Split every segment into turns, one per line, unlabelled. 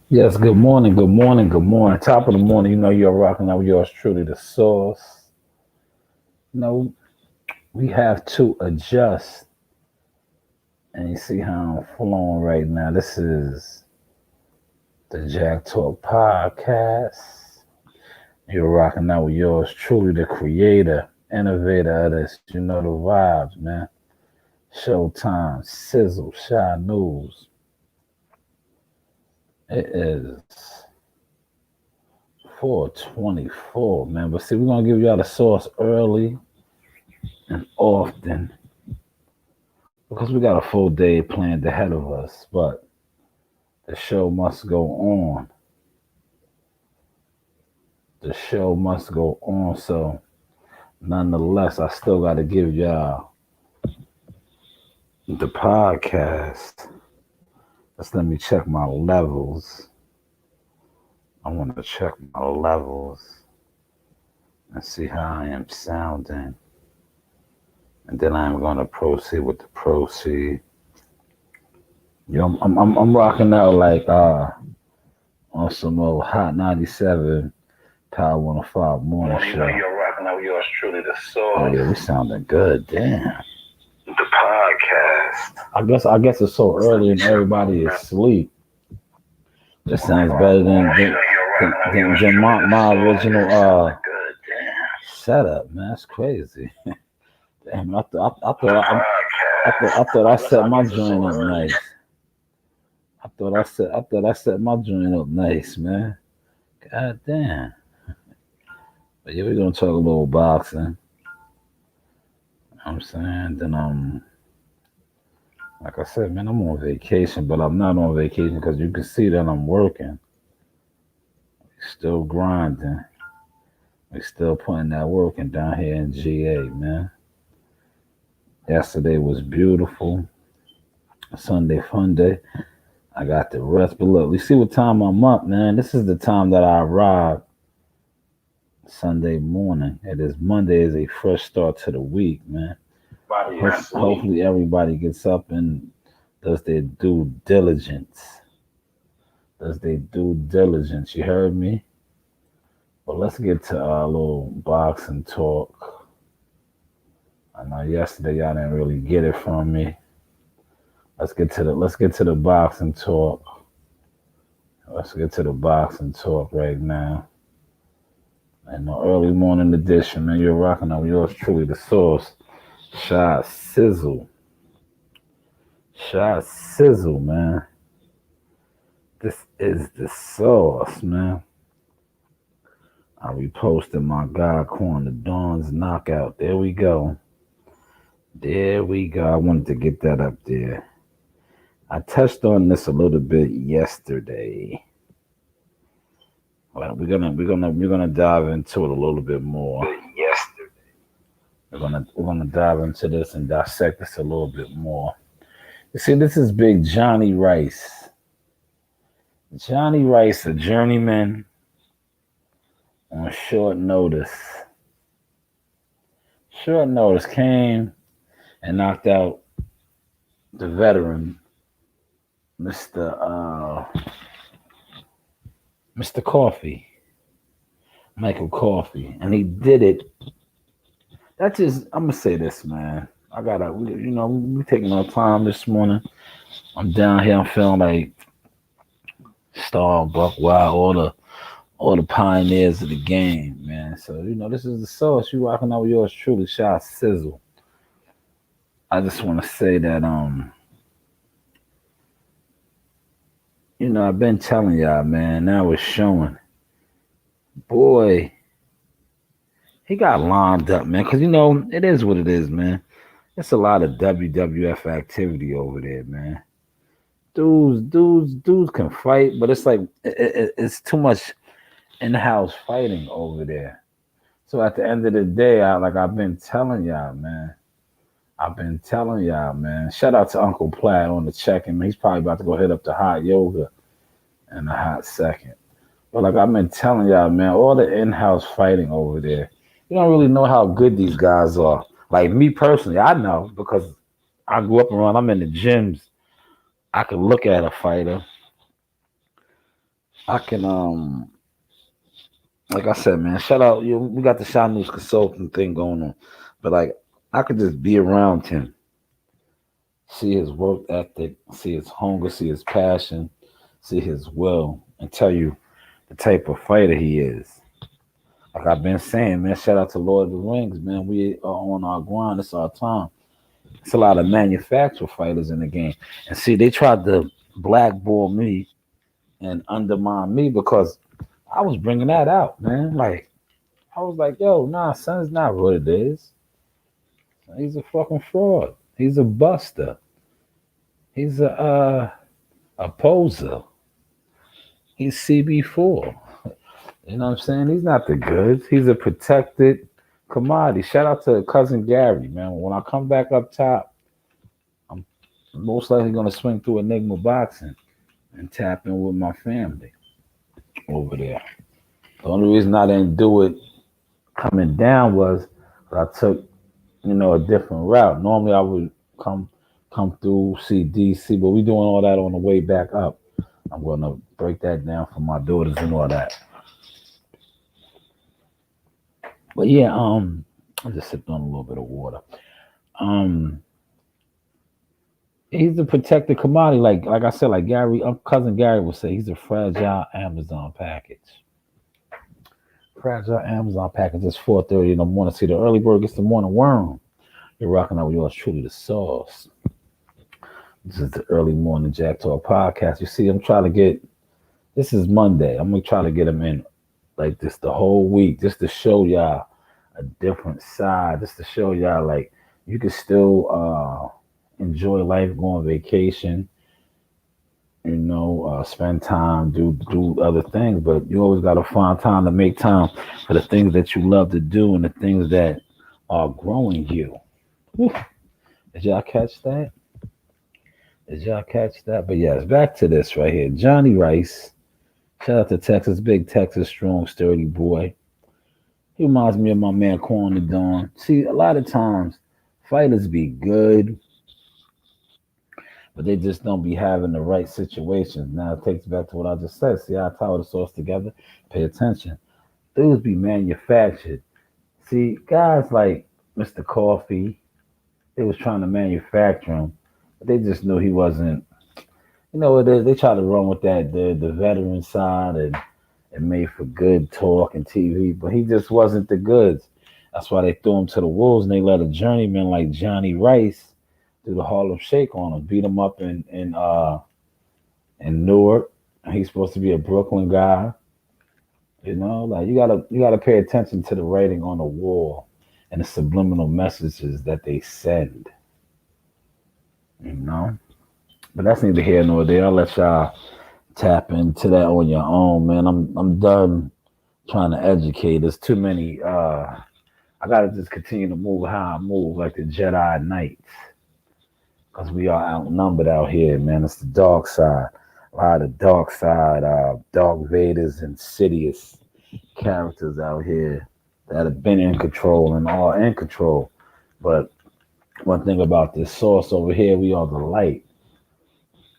Yes, good morning, good morning, good morning. Top of the morning, you're rocking out with yours truly, the source. You know, we have to adjust, and you see how I'm flowing right now. This is the JAK Talk podcast. You're rocking out with yours truly, the creator, innovator of this. You know the vibes, man. Showtime, sizzle, shy news. It is 4:24, man. But see, we're gonna give y'all the source early and often because we got a full day planned ahead of us, but the show must go on. The show must go on. So, nonetheless, I still got to give y'all the podcast. Let's let me check my levels. I want to check my levels and see how I am sounding. And then I'm going to proceed with the proceed. I'm rocking out like on some old Hot 97 Power 105 morning show.
You're rocking out with yours truly, the
Oh
soul.
yeah, we sounding good. Damn.
The podcast.
I guess it's so early and everybody is asleep. This sounds better than my original setup, man. That's crazy. Damn, I thought I set my joint up nice. I thought I set my joint up nice, man. God damn. But yeah, we're gonna talk a little boxing. You know what I'm saying? Then like I said, man, I'm on vacation, but I'm not on vacation because you can see that I'm working. Still grinding. We still putting that work in down here in GA, man. Yesterday was beautiful. Sunday fun day. I got the rest, but look, we see what time I'm up, man. This is the time that I arrive Sunday morning. It is Monday is a fresh start to the week, man. Hopefully everybody gets up and does their due diligence. Does their due diligence. You heard me? But let's get to our little boxing talk. I know yesterday y'all didn't really get it from me. Let's get to the boxing talk. Let's get to the boxing talk right now. And the early morning edition, man. You're rocking out with yours truly, the source. Shot sizzle. Shot sizzle, man. This is the sauce, man. I reposted my God Corner Dawn's knockout. There we go. There we go. I wanted to get that up there. I touched on this a little bit yesterday. Well, we're gonna dive into it a little bit more.
Yesterday.
We're gonna dive into this and dissect this a little bit more. You see, this is Big Johnny Rice. Johnny Rice, a journeyman on short notice. Short notice came and knocked out the veteran, Mr. Coffee, Michael Coffee, and he did it. That's just I'm gonna say this, man. We taking our time this morning. I'm down here. I'm feeling like Starbuck, wow, all the pioneers of the game, man. So this is the sauce. You rocking out with yours truly, Shot Sizzle. I just want to say that I've been telling y'all, man. Now it's showing. Boy, he got lined up, man. Because it is what it is, man. It's a lot of WWF activity over there, man. Dudes can fight, but it's like it's too much in-house fighting over there. So at the end of the day, I've been telling y'all, man. Shout out to Uncle Platt on the check-in. He's probably about to go hit up the hot yoga in a hot second. But like I've been telling y'all, man, all the in-house fighting over there, you don't really know how good these guys are. Like me personally, I know because I grew up around. I'm in the gyms. I could look at a fighter I can like I said, man, shout out you. We got the Shot News consulting thing going on, but like I could just be around him, see his work ethic, see his hunger, see his passion, see his will, and tell you the type of fighter he is. Like I've been saying, man, shout out to Lord of the Rings, man. We are on our grind. It's our time. It's a lot of manufactured fighters in the game. And see, they tried to blackball me and undermine me because I was bringing that out, man. Like, I was like, yo, nah, son's not what it is. He's a fucking fraud. He's a buster. He's a poser. He's CB4. You know what I'm saying? He's not the goods. He's a protected commodity. Shout out to cousin Gary, man. When I come back up top, I'm most likely gonna swing through Enigma Boxing and tap in with my family over there. The only reason I didn't do it coming down was I took, a different route. Normally I would come through see DC, but we doing all that on the way back up. I'm gonna break that down for my daughters and all that. But yeah, I just sipped on a little bit of water. Um, he's a protected commodity, like I said, like Gary, cousin Gary would say, he's a fragile Amazon package. Fragile Amazon package. It's 4:30 in the morning. See, the early bird gets the morning worm. You're rocking out with yours truly, the sauce. This is the early morning Jack Talk podcast. You see, I'm trying to get. This is Monday. I'm gonna try to get him in like this the whole week, just to show y'all a different side, just to show y'all like you can still enjoy life, go on vacation, spend time, do other things, but you always gotta find time to make time for the things that you love to do and the things that are growing you. Whew. Did y'all catch that? Did y'all catch that? But yes, back to this right here. Johnny Rice. Shout out to Texas, big Texas, strong, sturdy boy. He reminds me of my man Quan the Dawn. See, a lot of times fighters be good, but they just don't be having the right situations. Now it takes back to what I just said. See, I tie the source together. Pay attention. Dudes be manufactured. See, guys like Mr. Coffee, they was trying to manufacture him, but they just knew he wasn't. You know what it is? They try to run with that the veteran side and made for good talk and TV, but he just wasn't the goods. That's why they threw him to the wolves and they let a journeyman like Johnny Rice do the Harlem Shake on him, beat him up in Newark. He's supposed to be a Brooklyn guy. Like you gotta pay attention to the writing on the wall and the subliminal messages that they send. You know, but that's neither here nor there. I'll let y'all tap into that on your own, man. I'm done trying to educate. There's too many. I gotta just continue to move how I move, like the Jedi Knights, because we are outnumbered out here, man. It's the dark side. A lot of dark side, Dark Vaders and Sidious characters out here that have been in control and are in control. But one thing about this source over here, we are the light.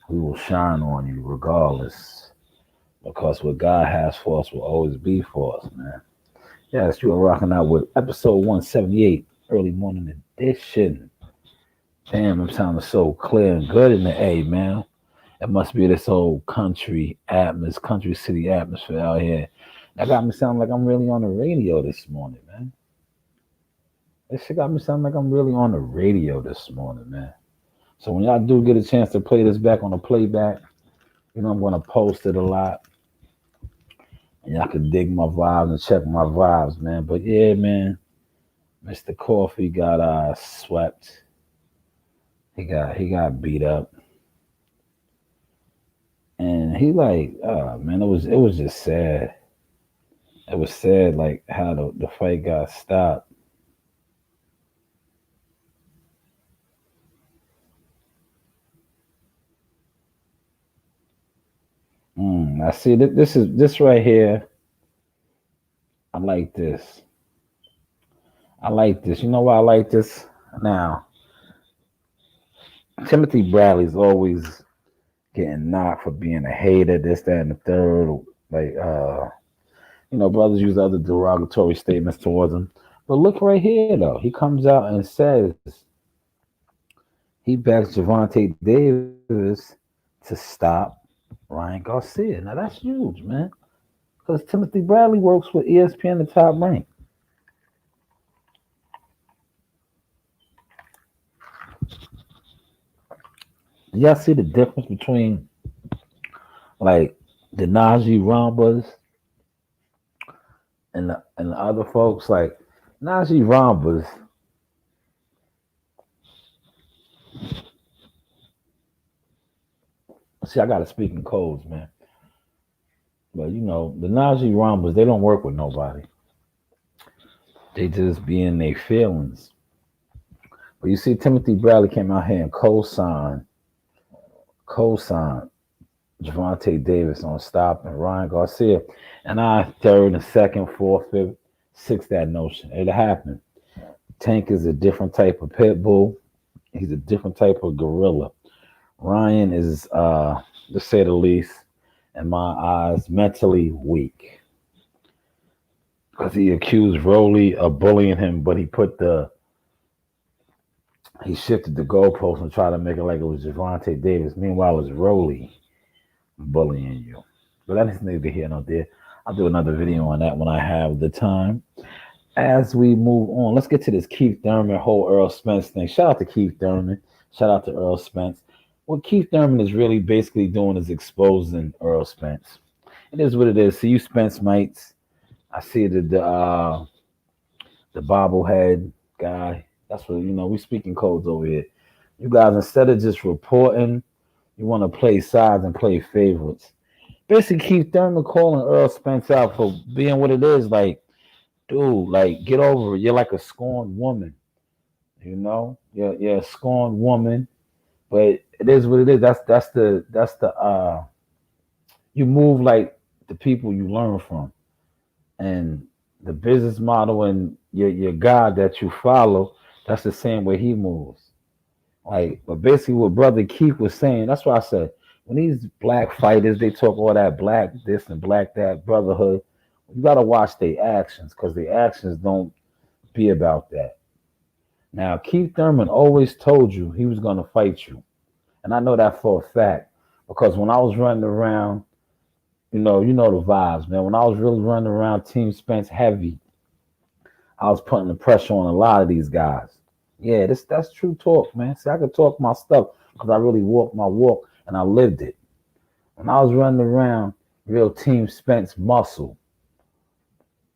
We will shine on you regardless, because what God has for us will always be for us, man. Yes, you are rocking out with episode 178, early morning edition. Damn, I'm sounding so clear and good in the A, man. It must be this whole country city atmosphere out here. That got me sounding like I'm really on the radio this morning, man. This shit got me sounding like I'm really on the radio this morning, man. So when y'all do get a chance to play this back on the playback, I'm gonna post it a lot. And y'all can dig my vibes and check my vibes, man. But yeah, man, Mr. Coffee got swept. He got beat up. And he like, man, it was just sad. It was sad like how the fight got stopped. I see that this right here. I like this. I like this. You know why I like this? Now, Timothy Bradley's always getting knocked for being a hater, this, that, and the third. Like, brothers use other derogatory statements towards him. But look right here, though. He comes out and says he backs Javante Davis to stop Ryan Garcia. Now that's huge, man. Because Timothy Bradley works with ESPN, the top rank. Y'all see the difference between like the Najee Rambas and the other folks? Like Najee Rambas, see, I got to speak in codes, man. But the Najee Rambas, they don't work with nobody. They just be in their feelings. But you see, Timothy Bradley came out here and co-signed Javante Davis on stopping Ryan Garcia. And I third and second, fourth, fifth, sixth that notion. It happened. Tank is a different type of pit bull. He's a different type of gorilla. Ryan is, to say the least, in my eyes, mentally weak. Because he accused Rowley of bullying him, but he shifted the goalpost and tried to make it like it was Javante Davis. Meanwhile, it's Rowley bullying you. But that is neither here nor there. I'll do another video on that when I have the time. As we move on, let's get to this Keith Thurman whole Earl Spence thing. Shout out to Keith Thurman. Shout out to Earl Spence. What Keith Thurman is really basically doing is exposing Earl Spence. It is what it is. See you, Spence mates. I see the bobblehead guy. That's what we speaking codes over here. You guys, instead of just reporting, you want to play sides and play favorites. Basically, Keith Thurman calling Earl Spence out for being what it is. Like, dude, like get over it. You're like a scorned woman. You're a scorned woman. But it is what it is. That's the you move like the people you learn from. And the business model and your God that you follow, that's the same way he moves. Like, but basically what Brother Keith was saying, that's why I said when these black fighters they talk all that black this and black that brotherhood, you gotta watch their actions because their actions don't be about that. Now Keith Thurman always told you he was gonna fight you. And I know that for a fact. Because when I was running around, you know the vibes, man. When I was really running around Team Spence heavy, I was putting the pressure on a lot of these guys. Yeah, that's true talk, man. See, I could talk my stuff because I really walked my walk and I lived it. When I was running around, real Team Spence muscle,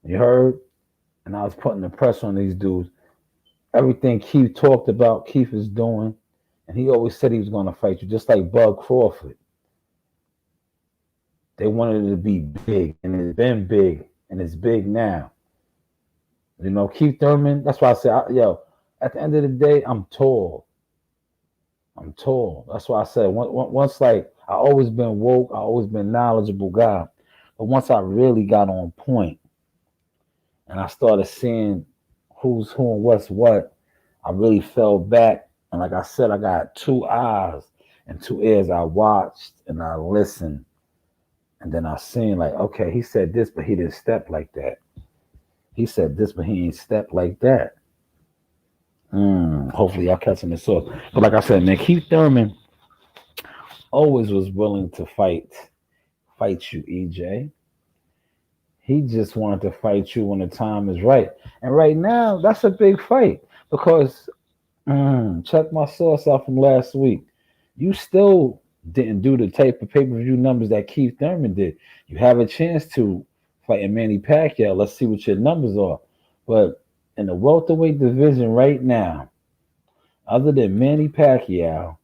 you heard? And I was putting the pressure on these dudes. Everything Keith talked about, Keith is doing, and he always said he was going to fight you, just like Bud Crawford. They wanted it to be big, and it's been big, and it's big now. Keith Thurman, that's why I said, at the end of the day, I'm tall. I'm tall. That's why I said, once, like, I always been woke, I always been knowledgeable guy. But once I really got on point, and I started seeing who's who and what's what, I really fell back. And like I said, I got two eyes and two ears. I watched and I listened. And then I seen like, okay, he said this, but he didn't step like that. He said this, but he ain't step like that. Hopefully y'all catching this off. But like I said, man, Keith Thurman always was willing to fight you, EJ. He just wanted to fight you when the time is right. And right now, that's a big fight because check my source out from last week. You still didn't do the type of pay-per-view numbers that Keith Thurman did. You have a chance to fight Manny Pacquiao. Let's see what your numbers are. But in the welterweight division right now, other than Manny Pacquiao,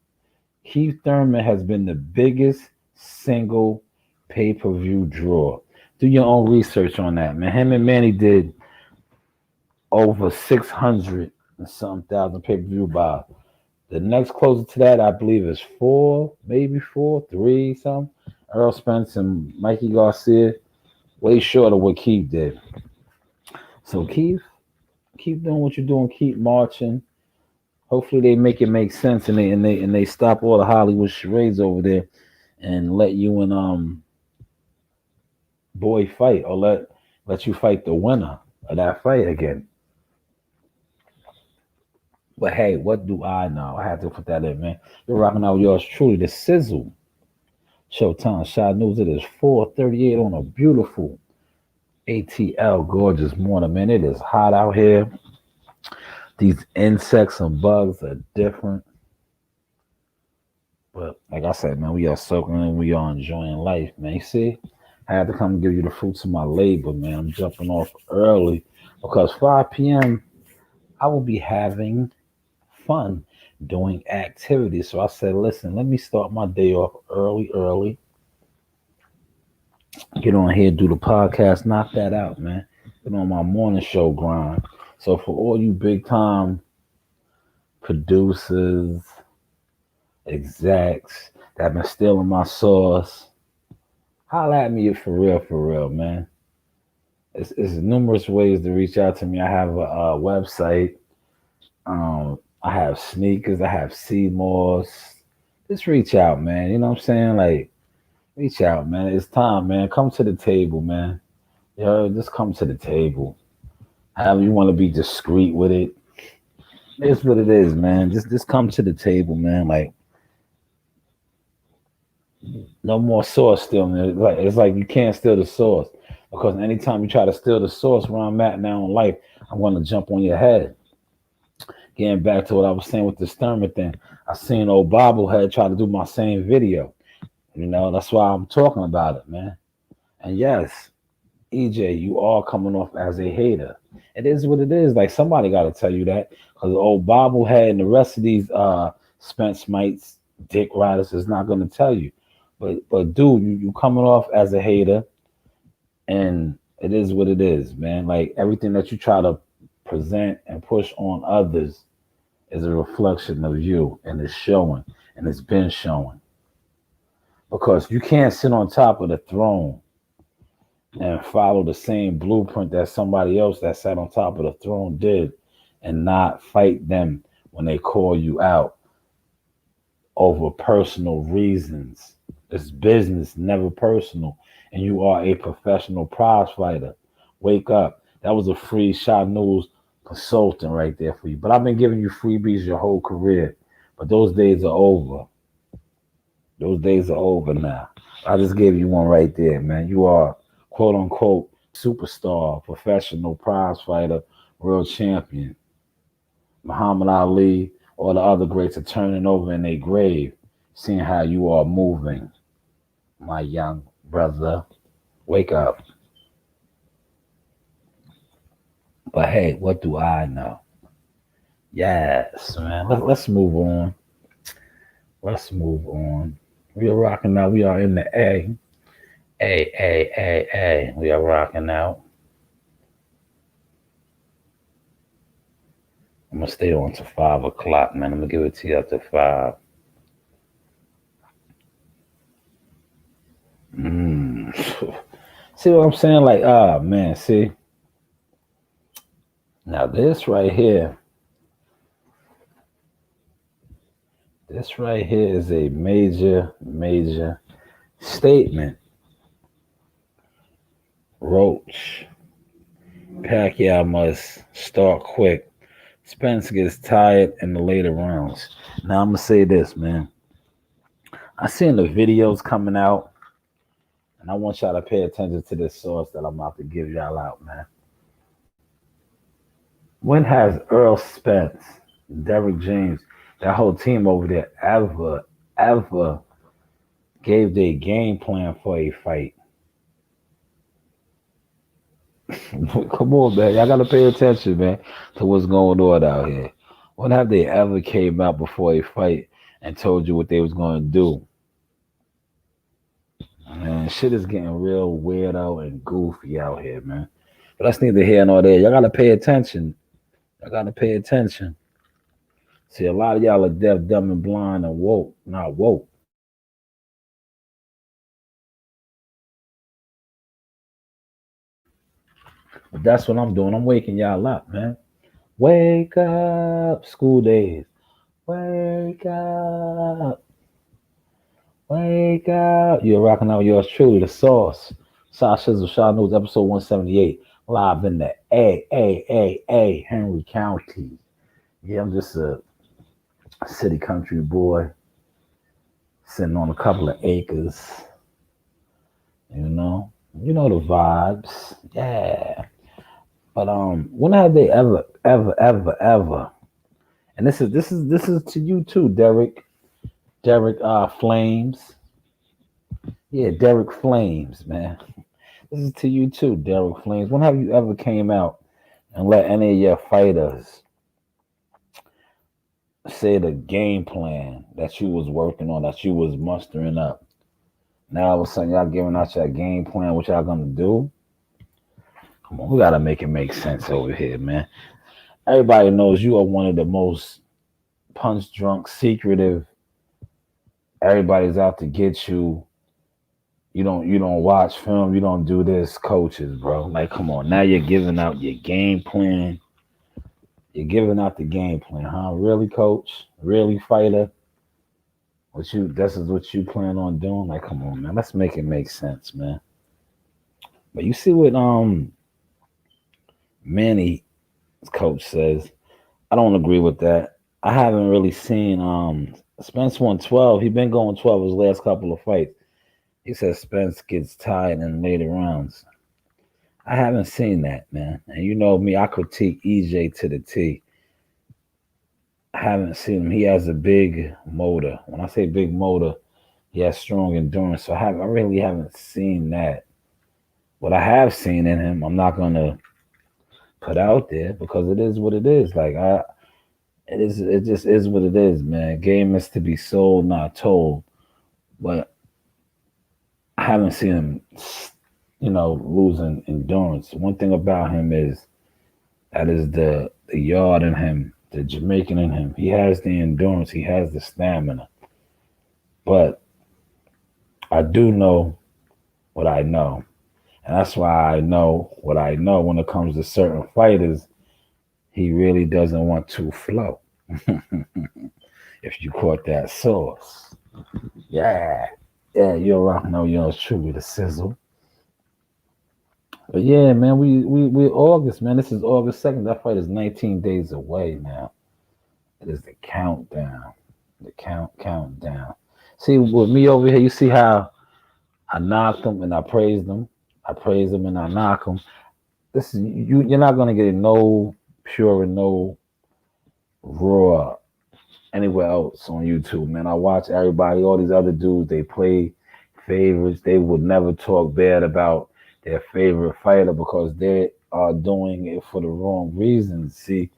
Keith Thurman has been the biggest single pay-per-view draw. Do your own research on that, man. Him and Manny did over 600 and some thousand pay-per-view buys. The next closer to that, I believe, is four, maybe four, three, something. Earl Spence and Mikey Garcia, way short of what Keith did. So Keith, keep doing what you're doing. Keep marching. Hopefully they make it make sense and they stop all the Hollywood charades over there and let you and boy fight, or let you fight the winner of that fight again. But hey, what do I know? I had to put that in, man. You're rocking out with yours truly, the sizzle. Showtime Shot News. It is 4:38 on a beautiful ATL gorgeous morning, man. It is hot out here. These insects and bugs are different. But like I said, man, we are soaking in, we are enjoying life, man. You see, I had to come and give you the fruits of my labor, man. I'm jumping off early because 5 p.m. I will be having fun doing activities. So I said, listen, let me start my day off early. Get on here, do the podcast, knock that out, man. Get on my morning show grind. So for all you big time producers, execs that have been stealing my sauce, holla at me for real, man. It's numerous ways to reach out to me. I have a website. I have sneakers. I have CMOS. Just reach out, man. You know what I'm saying? Like, reach out, man. It's time, man. Come to the table, man. Yo, just come to the table. However you want to be discreet with it. It's what it is, man. Just come to the table, man. Like, no more sauce stealing. It's like you can't steal the sauce. Because anytime you try to steal the sauce where I'm at now in life, I'm gonna jump on your head. Getting back to what I was saying with the Sturman thing. I seen old bobblehead try to do my same video. That's why I'm talking about it, man. And yes, EJ, you are coming off as a hater. It is what it is. Like somebody got to tell you that because old bobblehead and the rest of these Spence mites, dick riders is not going to tell you. But dude, you coming off as a hater, and it is what it is, man. Like everything that you try to present and push on others is a reflection of you, and it's showing, and it's been showing. Because you can't sit on top of the throne and follow the same blueprint that somebody else that sat on top of the throne did and not fight them when they call you out over personal reasons. It's business, never personal. And you are a professional prize fighter. Wake up. That was a free Shot News consultant right there for you. But I've been giving you freebies your whole career. But those days are over. Those days are over now. I just gave you one right there, man. You are quote unquote superstar, professional prize fighter, world champion. Muhammad Ali or the other greats are turning over in their grave, seeing how you are moving. My young brother, wake up. But hey, what do I know? Yes, man. Let's move on. Let's move on. We are rocking out. We are in the A. A. We are rocking out. I'm gonna stay on to 5 o'clock, man. I'm gonna give it to you up to 5. Mm. See what I'm saying? Like, man, see. Now this right here is a major statement. Roach. Pacquiao must start quick. Spence gets tired in the later rounds. Now I'm gonna say this, man. I seen the videos coming out, and I want y'all to pay attention to this source that I'm about to give y'all out, man. When has Earl Spence, Derrick James, that whole team over there ever gave their game plan for a fight? Come on, man. Y'all gotta pay attention, man, to what's going on out here. When have they ever came out before a fight and told you what they was gonna do? Man, shit is getting real weirdo and goofy out here, man. But that's neither here nor there. Y'all gotta pay attention. Y'all gotta pay attention. See, a lot of y'all are deaf, dumb, and blind and woke, not woke. But that's what I'm doing. I'm waking y'all up, man. Wake up, school days. Wake up, wake up. You're rocking out yours truly, the sauce. Shy Shizzle, Shy News, episode 178, live in the Henry County. Yeah, I'm just a city country boy sitting on a couple of acres, you know. You know the vibes. Yeah. But when have they ever, and this is to you too, Derek. Derek Flames. Yeah, Derek Flames, man. This is to you too, Derek Flames. When have you ever came out and let any of your fighters say the game plan that you was working on, that you was mustering up? Now all of a sudden y'all giving out your game plan, what y'all gonna do? Come on, we gotta make it make sense over here, man. Everybody knows you are one of the most punch drunk, secretive. Everybody's out to get you. You don't watch film. You don't do this, coaches, bro. Like, come on. Now you're giving out your game plan. You're giving out the game plan, huh? Really, coach? Really, fighter? What you? This is what you plan on doing? Like, come on, man. Let's make it make sense, man. But you see what Manny coach says. I don't agree with that. I haven't really seen Spence won 12. He been going 12 his last couple of fights. He says Spence gets tired in later rounds. I haven't seen that, man. And you know me, I critique EJ to the T. I haven't seen him. He has a big motor. When I say big motor, he has strong endurance. So I really haven't seen that. What I have seen in him, I'm not gonna put out there because it is what it is. It just is what it is, man. Game is to be sold, not told. But I haven't seen him, losing endurance. One thing about him is that is the yard in him, the Jamaican in him. He has the endurance, he has the stamina. But I do know what I know. And that's why I know what I know when it comes to certain fighters. He really doesn't want to flow. If you caught that sauce. Yeah. Yeah, you're rocking out yours truly, the sizzle. But yeah, man, we August, man. This is August 2nd. That fight is 19 days away now. It is the countdown. The countdown. See, with me over here, you see how I knocked him and I praised him. I praise him and I knock him. This is you're not gonna get no pure and no raw anywhere else on YouTube, man. I watch everybody, all these other dudes, they play favorites. They would never talk bad about their favorite fighter because they are doing it for the wrong reasons. See,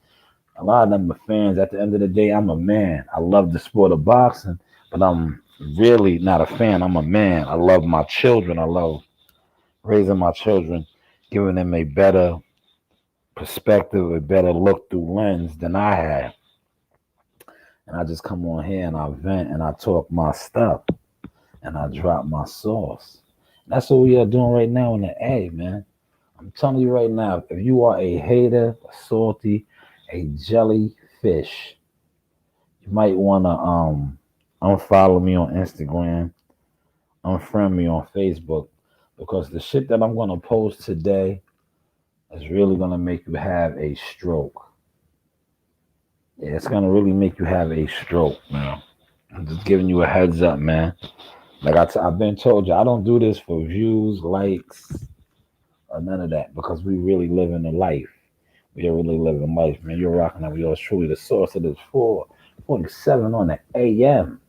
a lot of them are fans. At the end of the day, I'm a man. I love the sport of boxing, but I'm really not a fan. I'm a man. I love my children. I love raising my children, giving them a better perspective, a better look through lens than I had. And I just come on here and I vent and I talk my stuff and I drop my sauce. That's what we are doing right now in the A, man. I'm telling you right now, if you are a hater, a salty, a jellyfish, you might want to unfollow me on Instagram, unfriend me on Facebook, because the shit that I'm gonna post today is really gonna make you have a stroke. Yeah, it's gonna really make you have a stroke, man. I'm just giving you a heads up, man. Like I've been told you, I don't do this for views, likes, or none of that because we really live in a life. We are really living life, man. You're rocking out. We are truly the source of this 4:47 on the AM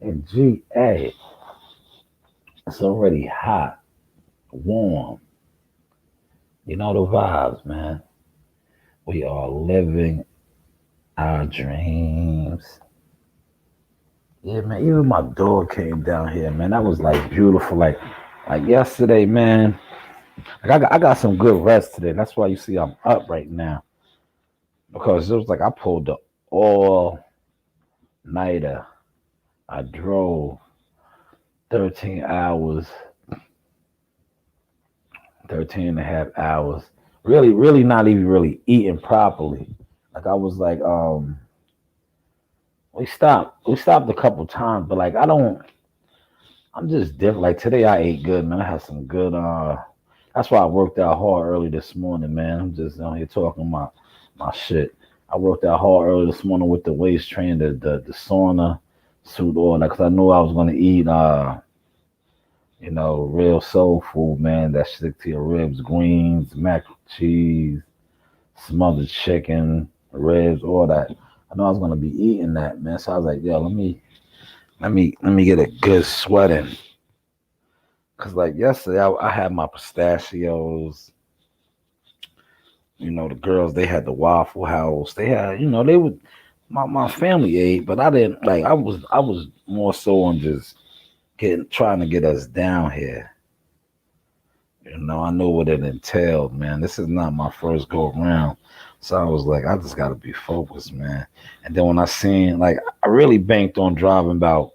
in GA. It's already hot, warm. You know the vibes, man. We are living our dreams. Yeah, man. Even my dog came down here, man. That was like beautiful. Like yesterday, man. Like I got some good rest today. That's why you see I'm up right now because it was like I pulled the all nighter. I drove 13 hours, 13 and a half hours. Really not even really eating properly. Like I was like, we stopped a couple times, but like I'm just different. Like today, I ate good, man. I had some good. That's why I worked out hard early this morning, man. I'm just on here talking my shit. I worked out hard early this morning with the waist train, the sauna suit, all that, because I knew I was gonna eat, real soul food, man. That stick to your ribs, greens, mac and cheese, smothered chicken, ribs, all that. I know I was gonna be eating that, man. So I was like, yo, let me get a good sweat in. Cause like yesterday, I had my pistachios. The girls they had the Waffle House. They had, they would. My family ate, but I didn't like. I was more so on just getting trying to get us down here. I know what it entailed, man. This is not my first go around. So I was like, I just gotta be focused, man. And then when I seen, like, I really banked on driving about,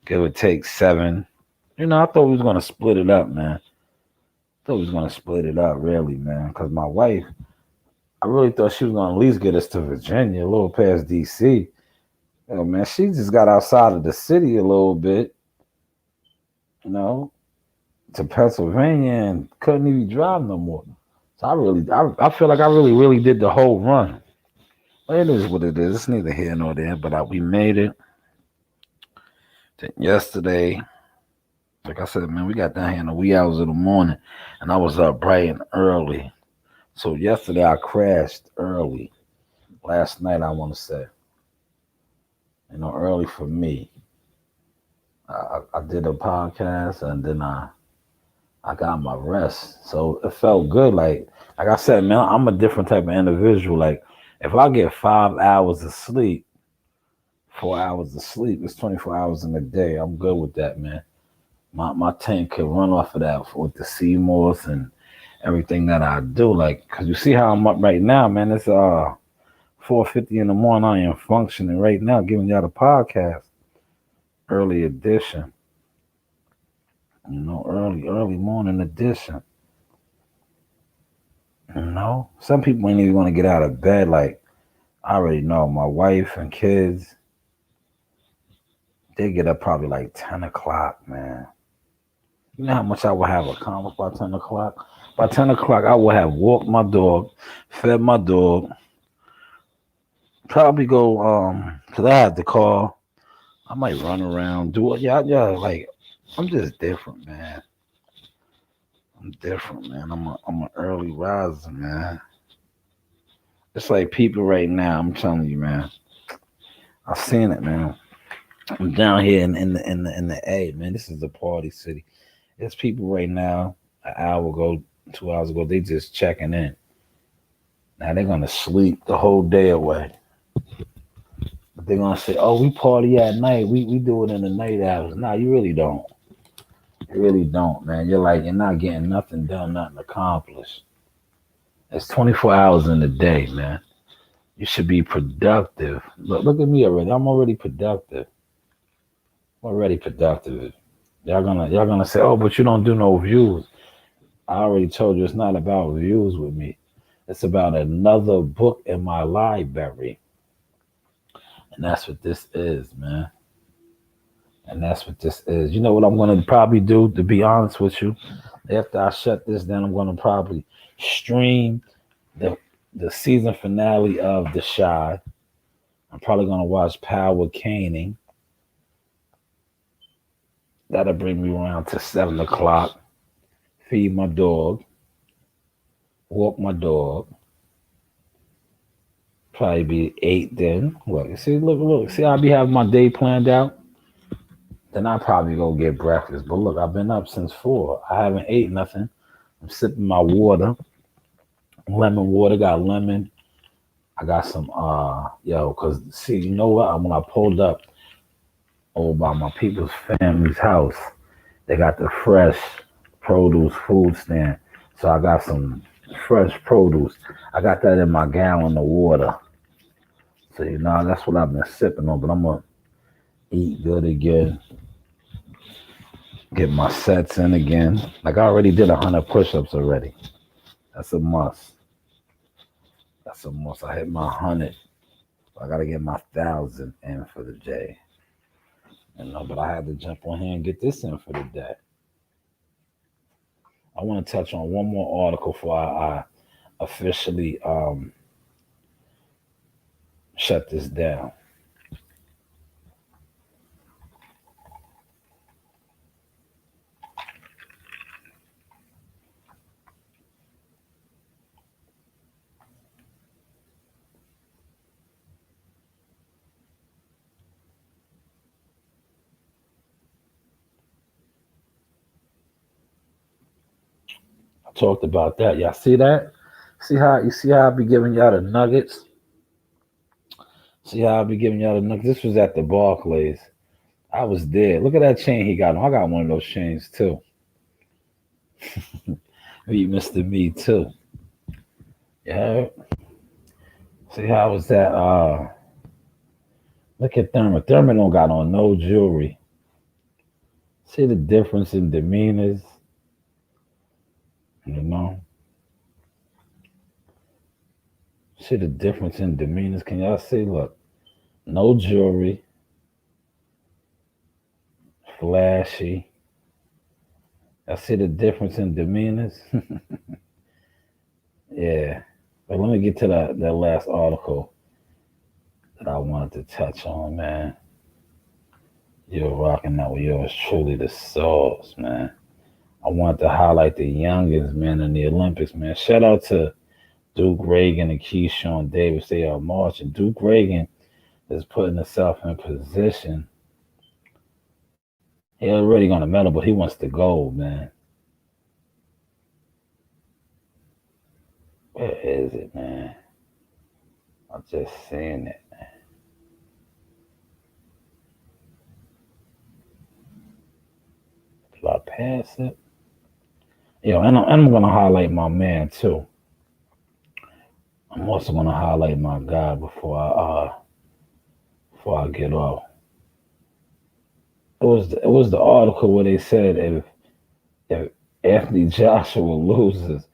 give or take 7. I thought we was gonna split it up, man. Thought we was gonna split it up, really, man. Cause my wife, I really thought she was gonna at least get us to Virginia, a little past DC. Man, she just got outside of the city a little bit, you know, to Pennsylvania and couldn't even drive no more. So I feel like I really did the whole run. Well, it is what it is. It's neither here nor there. But we made it. Then yesterday, like I said, man, we got down here in the wee hours of the morning, and I was up bright and early. So yesterday I crashed early. Last night I want to say, early for me. I did a podcast and then I got my rest. So it felt good. Like I said, man, I'm a different type of individual. Like if I get 5 hours of sleep, 4 hours of sleep, it's 24 hours in a day. I'm good with that, man. My tank can run off of that with the CMOS and everything that I do. Like, cause you see how I'm up right now, man. It's 4:50 in the morning. I am functioning right now, giving y'all the podcast. Early edition. Early morning edition. Some people ain't even gonna get out of bed. Like I already know, my wife and kids, they get up probably like 10 o'clock, man. You know how much I will have accomplished by 10 o'clock? By 10 o'clock, I will have walked my dog, fed my dog, probably go cause I have the car. I might run around, do it. Yeah, yeah. Like I'm just different, man. I'm different, man. I'm an early riser, man. It's like people right now. I'm telling you, man. I've seen it, man. I'm down here in the A, man. This is a party city. There's people right now. An hour ago, 2 hours ago, they just checking in. Now they're gonna sleep the whole day away. But they're gonna say, "Oh, we party at night. We do it in the night hours." Nah, you really don't. You really don't, man. You're not getting nothing done, nothing accomplished. It's 24 hours in a day, man. You should be productive. Look at me already. I'm already productive. I'm already productive. Y'all gonna say, "Oh, but you don't do no views." I already told you it's not about views with me. It's about another book in my library. And that's what this is, man. And that's what this is. You know what I'm gonna probably do, to be honest with you? After I shut this down, I'm gonna probably stream the the season finale of The Shy. I'm probably gonna watch Power Caning. That'll bring me around to 7 o'clock. Feed my dog, walk my dog. Probably be 8 then. Look, see, look. See, I'll be having my day planned out. Then I probably go get breakfast. But look, I've been up since 4. I haven't ate nothing. I'm sipping my water, lemon water. Got lemon. I got some cause see, you know what? When I pulled up over by my people's family's house, they got the fresh produce food stand. So I got some fresh produce. I got that in my gallon of water. So that's what I've been sipping on. But I'm gonna eat good again, get my sets in again. Like I already did 100 push-ups already. That's a must. That's a must. I hit my 100. I gotta get my 1,000 in for the day. But I had to jump on here and get this in for the day. I want to touch on one more article before I officially shut this down. I talked about that. Y'all see that? See how I be giving y'all the nuggets? See how I be giving y'all the nuggets? This was at the Barclays. I was there. Look at that chain he got on. I got one of those chains too. He Mr. Me too. Yeah. See how was that? Look at Thurman. Thurman don't got on no jewelry. See the difference in demeanors? You know? See the difference in demeanors? Can y'all see? Look. No jewelry. Flashy. I see the difference in demeanors. Yeah. But let me get to that last article that I wanted to touch on, man. You're rocking out with yours truly, the Sauce, man. I wanted to highlight the youngest, man, in the Olympics, man. Shout out to Duke Reagan and Keyshawn Davis. They are marching. Duke Reagan is putting himself in position. He already got a medal, but he wants the gold, man. Where is it, man? I'm just seeing it. Did I pass it? Yo, and I'm gonna highlight my man too. I'm also gonna highlight my guy before I get off. It was the article where they said if Anthony Joshua loses,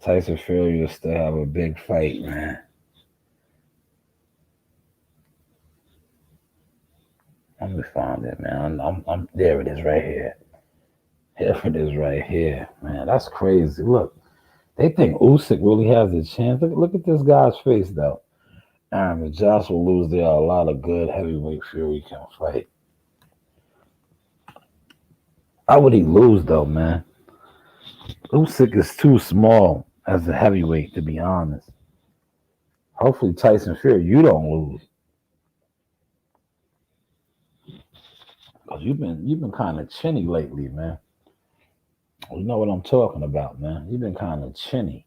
Tyson Fury will still have a big fight, man. Let me find it, man. I'm there. It is right here. Here it is right here, man. That's crazy. Look, they think Usyk really has a chance. Look at this guy's face, though. If Joshua lose, there are a lot of good heavyweight Fury can fight. How would he lose, though, man? Usyk is too small as a heavyweight, to be honest. Hopefully, Tyson Fury, you don't lose. Cause you've been kind of chinny lately, man. You know what I'm talking about, man. You've been kind of chinny.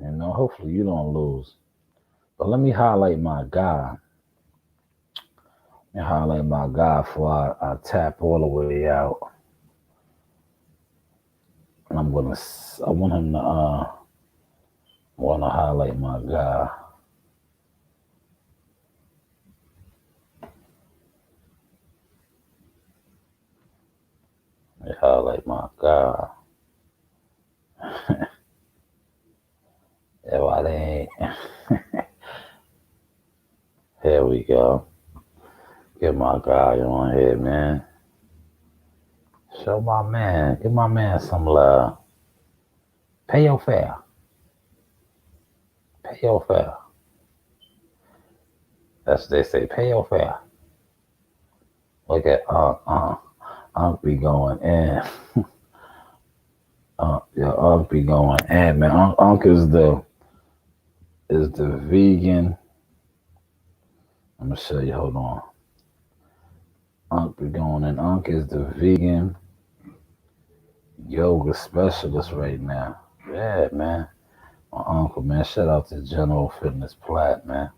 Hopefully you don't lose. But let me highlight my guy. Let me highlight my guy before I tap all the way out. And I want him to want to highlight my guy. Let me highlight my guy. Yeah, why they ain't? Here we go. Get my guy on here, man. Show my man. Give my man some love. Pay your fare. Pay your fare. That's what they say. Pay your fare. Look at Unc be going in. Yeah, Unc be going in, man. Unc is the vegan. I'm gonna show you. Hold on. Unc be going in. Unc is the vegan yoga specialist right now. Yeah, man. My uncle, man. Shout out to General Fitness Plat, man.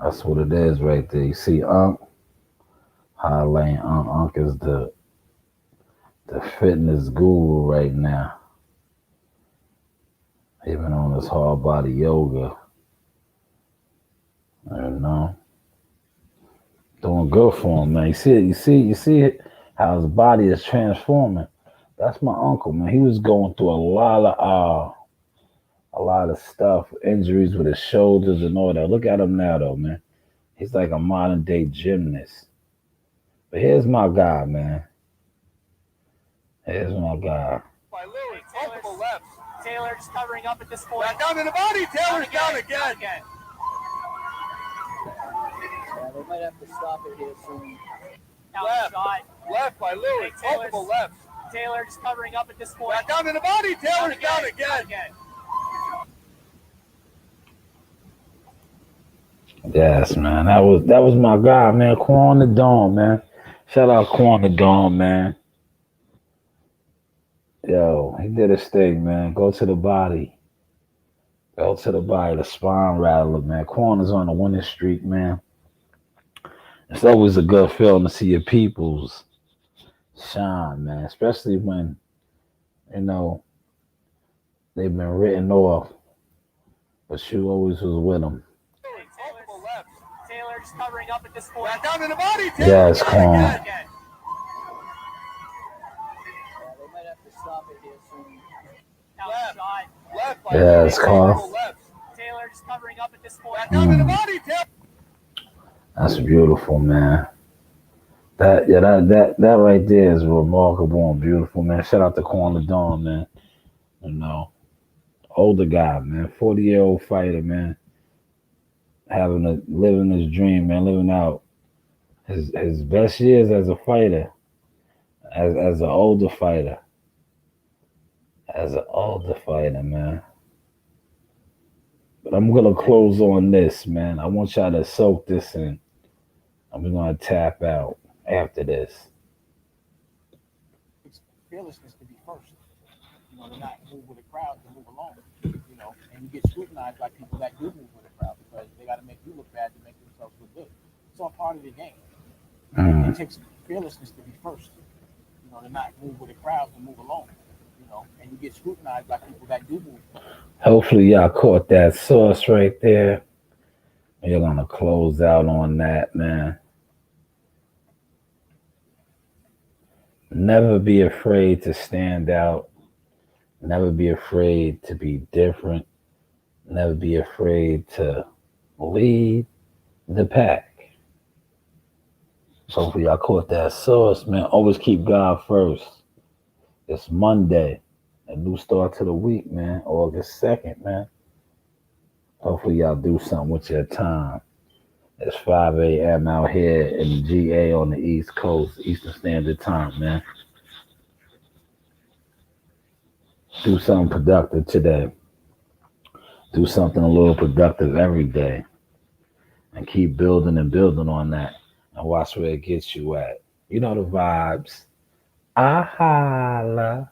That's what it is right there. You see Unc? Highlighting Unc. Unc is the fitness guru right now. Even on this hard body yoga. Doing good for him, man. You see how his body is transforming. That's my uncle, man. He was going through a lot of stuff, injuries with his shoulders and all that. Look at him now, though, man. He's like a modern day gymnast. But here's my guy, man. Here's my guy.
By Lewis, multiple lefts. Taylor just covering up at this point. Back down in the body. Taylor's down again.
Yeah, they might have to stop it here soon.
Left. Left by Lewis, multiple lefts.
Taylor just covering up at this point.
Back down in the body. Taylor's down again.
Yes, man. That was my guy, man. Quan the Dawn, man. Shout out Quan the Dawn, man. Yo, he did his thing, man. Go to the body. Go to the body. The spine rattler, man. Quan is on a winning streak, man. It's always a good feeling to see your peoples shine, man. Especially when, you know, they've been written off. But you always was with them.
Taylor just covering up at this point.
Back down in the body.
Yes, Quan.
Yeah, they might have to stop it here soon.
Outside. Left by
Yes, Quan.
Taylor just covering up at this point.
Back down in the body.
That's beautiful, man. That right there is remarkable and beautiful, man. Shout out to Quan the Dawn, man. You know, older guy, man, 40-year-old fighter, man, living his dream, man, living out his best years as a fighter, as an older fighter, man. But I'm gonna close on this, man. I want y'all to soak this in. And we're gonna tap out after this.
Fearlessness to be first. You know, to not move with the crowd, to move alone. You know, and you get scrutinized by people that do move with the crowd because they got to make you look bad to make themselves look good. It's all part of the game. It takes fearlessness to be first. You know, to not move with the crowd, to move alone. You know, and you get scrutinized by people that do move.
Hopefully y'all caught that sauce right there. You're gonna close out on that, man. Never be afraid to stand out. Never be afraid to be different. Never be afraid to lead the pack. So hopefully y'all caught that sauce, man. Always keep God first. It's Monday. A new start to the week, man. August 2nd, man. Hopefully y'all do something with your time. It's 5 a.m. out here in the GA on the East Coast, Eastern Standard Time, man. Do something productive today. Do something a little productive every day. And keep building and building on that. And watch where it gets you at. You know the vibes. I holla.